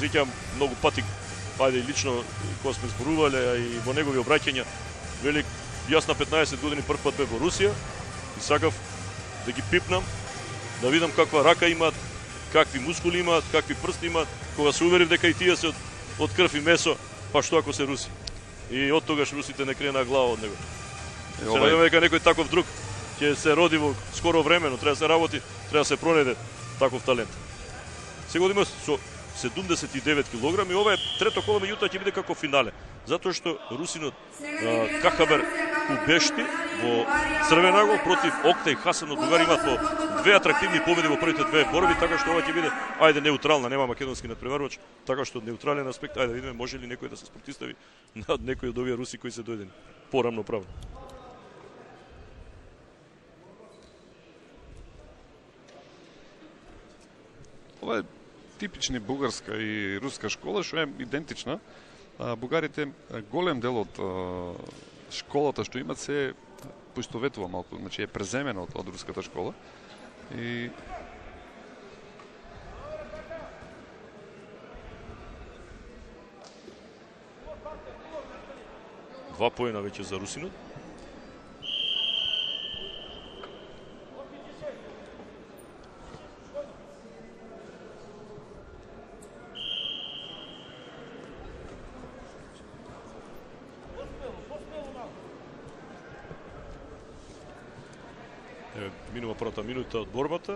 Сеќавам многу пати, ајде лично кога сме зборувале, а и во негови обраќања, вели, јас на 15 години прв пат бев во Русија и сакав да ги пипнам, да видам каква рака имаат, какви мускули имаат, какви прсти имаат, кога се уверив дека и тие се од крв и месо, па што ако се руси? И од тогаш русите не кренаа глава од него. Се надевам дека некој таков друг ќе се роди во скоро време, но треба да се работи, треба да се пронајде таков талент. Сега има со 79 кг и ова е трето коло, меѓутоа ќе биде како финале. Затоа што русинот Кахабер Кубешти во црвен агол против Октај Хасан од Бугарија имаат по две атрактивни победи во првите две борби, така што ова ќе биде ајде неутрална, нема македонски надпреварувач, така што од неутрален аспект ајде да видиме може ли некој да се спротистави над некој од овие руси кои се дојдени порамноправно. Ова е типични бугарска и руска школа, што е идентична. Бугарите, голем дел од школата што имат се поистоветува малку, значи е преземена од руската школа. И два поена веќе за русинот. Минува првата минута од борбата.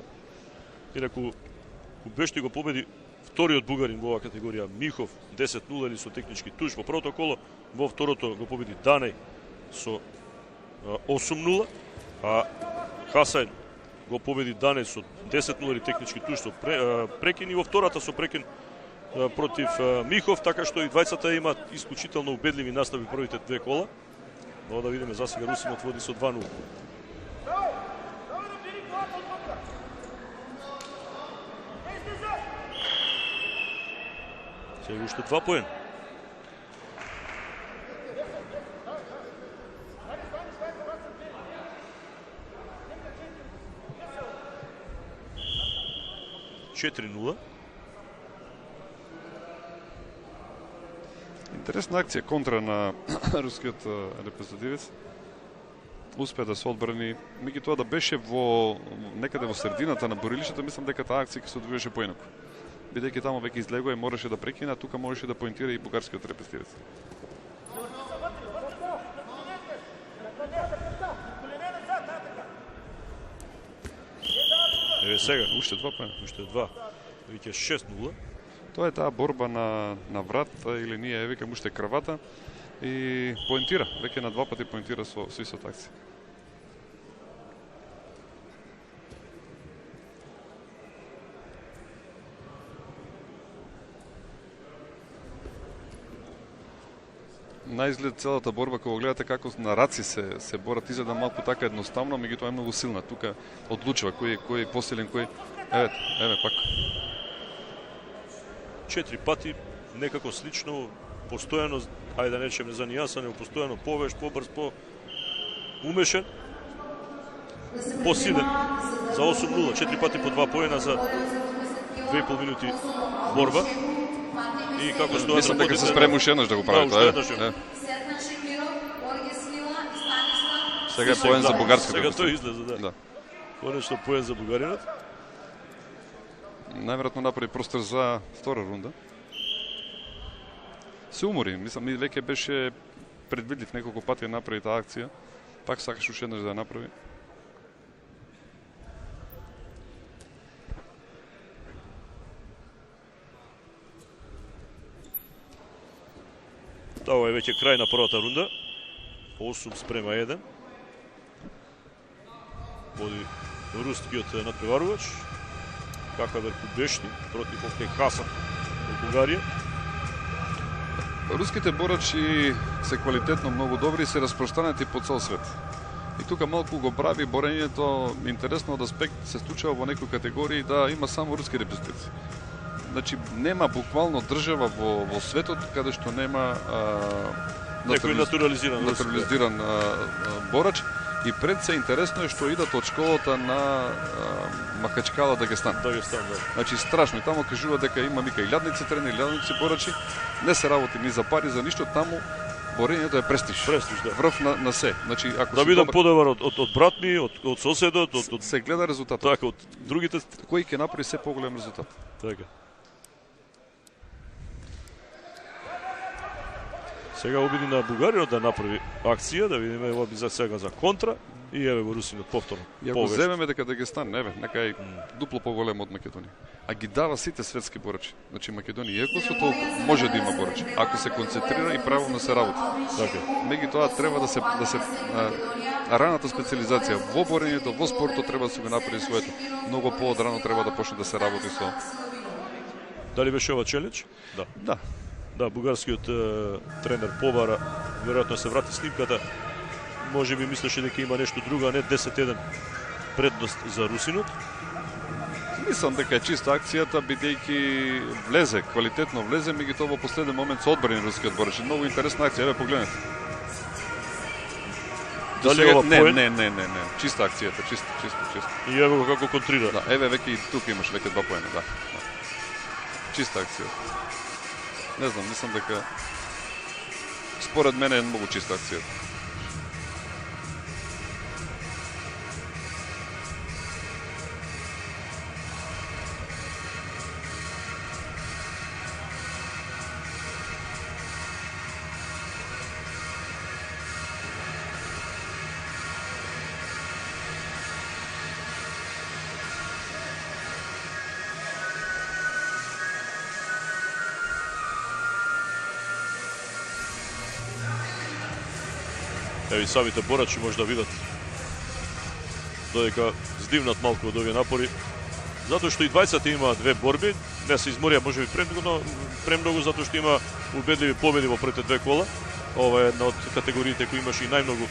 Инаку Кубешти го победи вториот бугарин во оваа категорија Михов 10-0 или со технички туш во првото коло, во второто го победи Данеј со 8-0, а Хасајн го победи Данеј со 10-0 или технички туш со прекин и во втората со прекин против Михов, така што и двајцата имаат исклучително убедливи настави првите две кола. Но да видиме, засега русинот води со 2-0. Сега уште 2 поена. Интересна акција контра на рускиот репрезентативец. Успеа да се одбрани, меѓутоа да беше во некаде во средината на борилишето, мислам дека таа акција ќе се одвиеше поинаку. Бидејќи тамо веќе излегува и можеше да прекина, а тука можеше да поинтира и бугарскиот репрезентативец. Еве сега, уште 2 поена. Уште 2. Веќе 6-0. Тоа е таа борба на врат, или ние ја викам уште крвата, и поинтира, веќе на 2 пати поинтира со истата акција. На изглед целата борба, кога гледате како на раци се борат, изгледа малку така едноставно, меѓутоа е многу силна. Тука одлучува кој е посилен, кој... Еве пак. 4 пати, некако слично, постојано, ајде да речеме за нијаса, постојано повеш, побрз, умешен, посилен за 8-0, 4 пати по 2 поена за 2,5 минути борба. И како што мислам дека се спрема уште еднаш да го прави тоа. Сега е поен за бугарската. Сега тој излезе, да. Конечно поен за бугаринот. Најверојатно направи простор за втора рунда. Се умори, мислам, веќе беше предвидлив, неколку пати направи таа акција. Пак сакаш уште еднаш да ја направи. Ова е веќе крај на првата рунда. 8-1. Води рускиот надпреварувач Кахабер Кубешти против Октај Хасан од Бугарија. Руските борачи се квалитетно многу добри и се распространети по цел свет. И тука малку го прави борењето интересно од аспект се случува во некои категории да има само руски репрезентативци. Значи, нема буквално држава во светот каде што нема некој натурализиран борач. И пред се интересно е што идат од школата на Махачкала, Дагестан. Дагестан, да. Значи страшно. И таму кажува дека има мика и лјадници тренери, лјадници борачи. Не се работи ни за пари, за ништо. Таму борењето е престиж. Престиж, да. Врв на се. Значи ако Да бидам подобар од брат ми, од соседот, се гледа резултатот. така од другите. Кој ќе направи се поголем резултат. Така. Сега обиди на Бугарија да направи акција, да видиме ова би за сега за контра и еве го русинот повторно. И ако земеме дека Дагестан, нека е дупло поголем од Македонија. А ги дава сите светски борачи. Значи Македонија иако со толку може да има борачи, ако се концентрира и правилно се работи. Така. Меѓутоа треба да се раната специализација во борењето, во спортот треба да се го направи своето. Многу поодрано треба да почне да се работи со. Дали беше ова челендж? Да. Да. Да, бугарскиот тренер побара, веројатно се врати снимката. Може би мислеше дека има нешто друго, а не 10-1 предност за русинот. Мислам дека е чиста акцијата, бидејќи влезе, квалитетно влезе, меѓутоа во последен момент се одбрани рускиот борач. Многу интересна акција, еве погледнете. Дали ова поен? Не. Чиста акцијата, чиста. И еве го како контрира. Да, еве веќе и тука имаш веќе 2 поена, да. Чиста акција. Не знам, мислам дека според мене е многу чиста акцијата. Еви самите борачи може да видат додека здивнат малку од овие напори, затоа што и двајцата има две борби, не се изморија можеби премногу затоа што има убедливи победи во првите две кола. Ова е една од категориите кои имаше и најмногу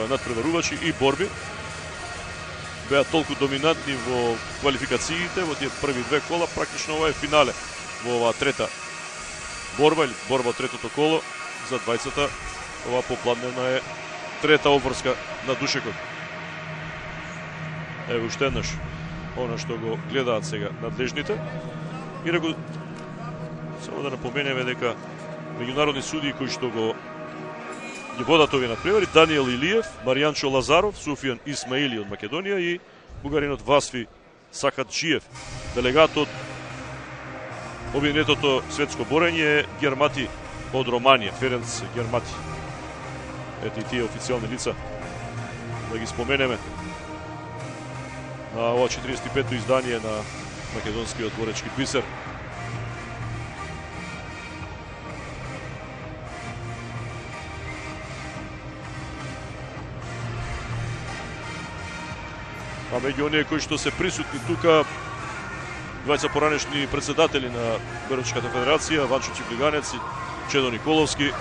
надпреварувачи и борби. Беа толку доминантни во квалификациите во тие први две кола, практично ова е финале во оваа трета борба или борба од третото коло за двајцата. Ова попладнена е трета обврска на Душекот. Ево уште еднаш она што го гледаат сега надлежните. И да го само да напоменеме дека меѓународни судии кои што ги водат овие надпревари: Даниел Илиев, Маријанчо Лазаров, Суфијан Исмаили од Македонија и бугаринот Васфи Сакатчиев. Делегат од Обединетото светско борење е Гермати од Романија, Ференц Гермати. Ето и тие официјални лица да ги споменеме на ова 45-то издание на македонскиот боречки бисер. А меѓу оние кои што се присутни тука, двајца поранешни председатели на Боречката федерација, Ванчо Чиплиганец и Чедо Николовски.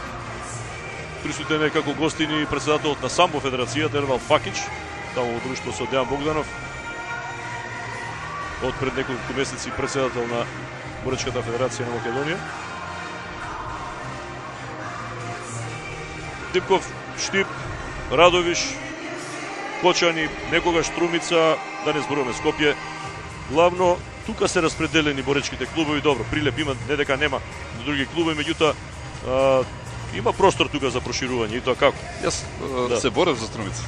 Присутен е како гостин и председателот на самбо федерацијата Ервал Факич, таму во друштво со Дејан Богданов. Од пред неколку месеци председател на Боречката федерација на Македонија. Дипков, Штип, Радовиш, Кочани, некогаш Струмица, да не зборуваме Скопје. Главно тука се распределени боречките клубови. Добро, Прилеп има, не дека нема до други клубови, меѓутоа има простор тука за проширување, и тоа како? Јас се борев за Струмица.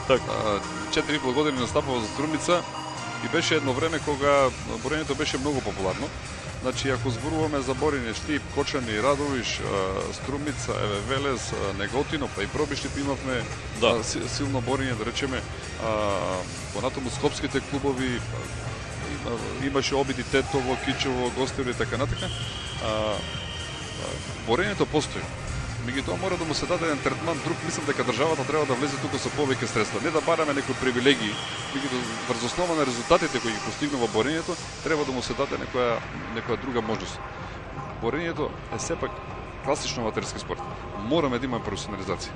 Така. 4,5 години настапував за Струмица и беше едно време кога борењето беше многу популарно. Значи, ако зборуваме за борење Штип, Кочани, Радовиш, Струмица, еве Велес, Неготино, па и Пробиштип имавме силно борење, да речеме, понатаму скопските клубови, имаше обиди Тетово, Кичево, Гостевле и така натака. Борењето постои. Меѓутоа мора да му се даде еден третман друг. Мислам дека државата треба да влезе тука со повеќе средства. Не да бараме некои привилегии, меѓутоа врз основа на резултатите кои ги постигнува борењето, треба да му се даде некоја друга можност. Борењето е сепак класично аматерски спорт. Мораме да имаме професионализација.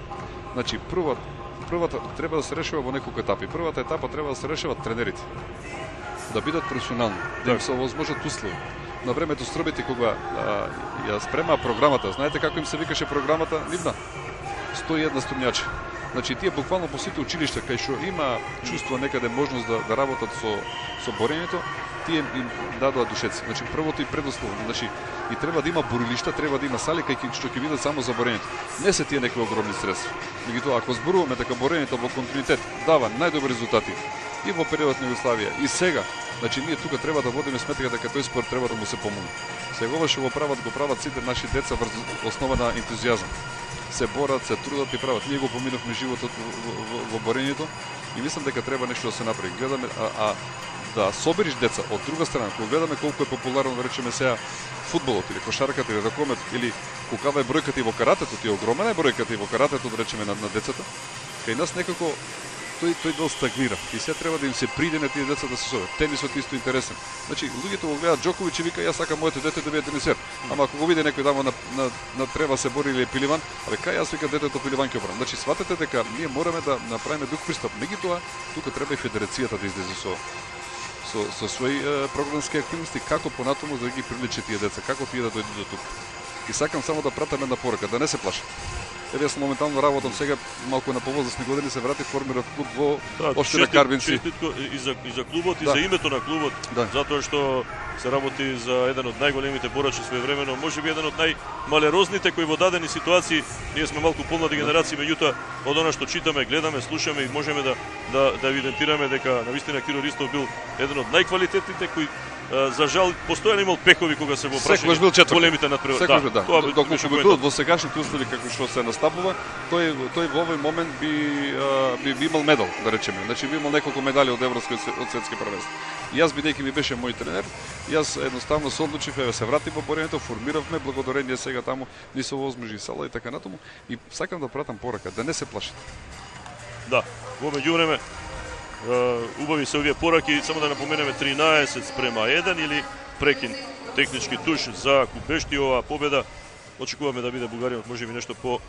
Значи, првата треба да се решава во неколку етапи. Првата етапа треба да се решават тренерите. Да бидат професионални, да им се овозможат услови. На времето Струмите кога ја спремаа програмата, знаете како им се викаше програмата? Нивна 101 струмњачи. Значи тие буквално по сите училишта кај што има чувство некаде можност да работат со борењето, тие им дадоа душеци. Значи првото и предусловно, значи и треба да има борилишта, треба да има сали кај што ќе бидат само за борењето. Не се тие некои огромни средства. Меѓутоа ако зборуваме дека борењето во континуитет дава најдобри резултати и во периодот на Југославија и сега, значи ние тука треба да водиме сметка дека тој спорт треба да му се помогне. Сега што го прават сите наши деца врз основа на ентузијазам. Се борат, се трудат и прават. Ние го поминавме животот во борењето и мислам дека треба нешто да се направи. Гледаме да собериш деца од друга страна, кога гледаме колку е популарно да речеме сега фудбалот или кошарката или ракометот или колкава е бројката и во каратето, тие огромна е бројката и во каратето да речеме на децата. Кај нас некако тој дел стагнира и сега треба да им се приде на тие деца да се соберат. Тенисот исто интересен. Значи луѓето го гледаат Џоковиќ и вика јас сакам моето дете да биде тенисер. Ама ако го види некој тамо на трева се бори или пиливан, кај јас вика детето пиливан ќе бран. Значи сватете дека ние мораме да направиме друг пристап. Меѓутоа тука треба и федерацијата да излезе со своји програмски активности како понатаму да ги привлече тие деца, како тие да дојдат до тука. И сакам само да пратам една порака, да не се плашат. Еве јас моментално работам сега малку на повозрасни години, се врати формирав клуб во општина Карвинци. Честитко и за клубот и за името на клубот, затоа што се работи за еден од најголемите борачи своевремено, можеби еден од најмалерозните кои во дадени ситуации, ние сме малку помлади генерации, меѓутоа од она што читаме, гледаме, слушаме и можеме да евидентираме дека навистина Киро Ристов бил еден од најквалитетните кои за жал постојано имал пекови кога се во прашање големите надпревари. Доколку би бил во сегашните услови како што се настапува, тој во овој момент би имал медал, да речеме. Значи би имал неколку медали од европско од светски првенства. И јас бидејќи ми беше мој тренер, јас едноставно се одлучив, се вратив во борењето, формиравме благодарение сега таму ни се возможи сала и така натаму и сакам да пратам порака да не се плашите. Да, во меѓувреме убави се овие пораки, само да напоменеме 13:1 или прекин технички туш за Купешти оваа победа. Очекуваме да биде Бугариот можеби нешто по